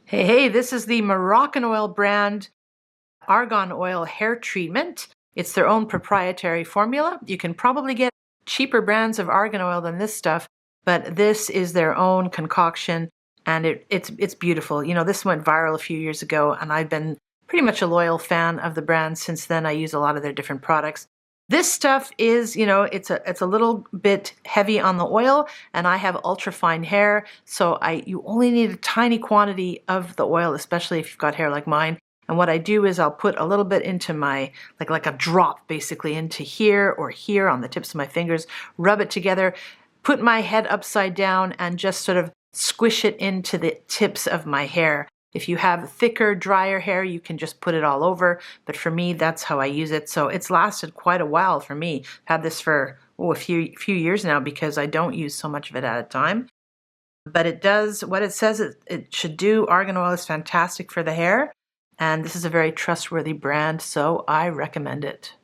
Hey, this is the Moroccan oil brand argan oil hair treatment. It's their own proprietary formula. You can probably get cheaper brands of argan oil than this stuff, but this is their own concoction, and it's beautiful. You know, this went viral a few years ago, and I've been pretty much a loyal fan of the brand since then. I use a lot of their different products. This stuff is, it's a little bit heavy on the oil, and I have ultra fine hair, so you only need a tiny quantity of the oil, especially if you've got hair like mine. And what I do is I'll put a little bit into my, like a drop basically into here or here on the tips of my fingers, rub it together, put my head upside down and just sort of squish it into the tips of my hair. If you have thicker, drier hair, you can just put it all over. But for me, that's how I use it. So it's lasted quite a while for me. I've had this for a few years now because I don't use so much of it at a time. But it does what it says it should do. Argan oil is fantastic for the hair. And this is a very trustworthy brand, so I recommend it.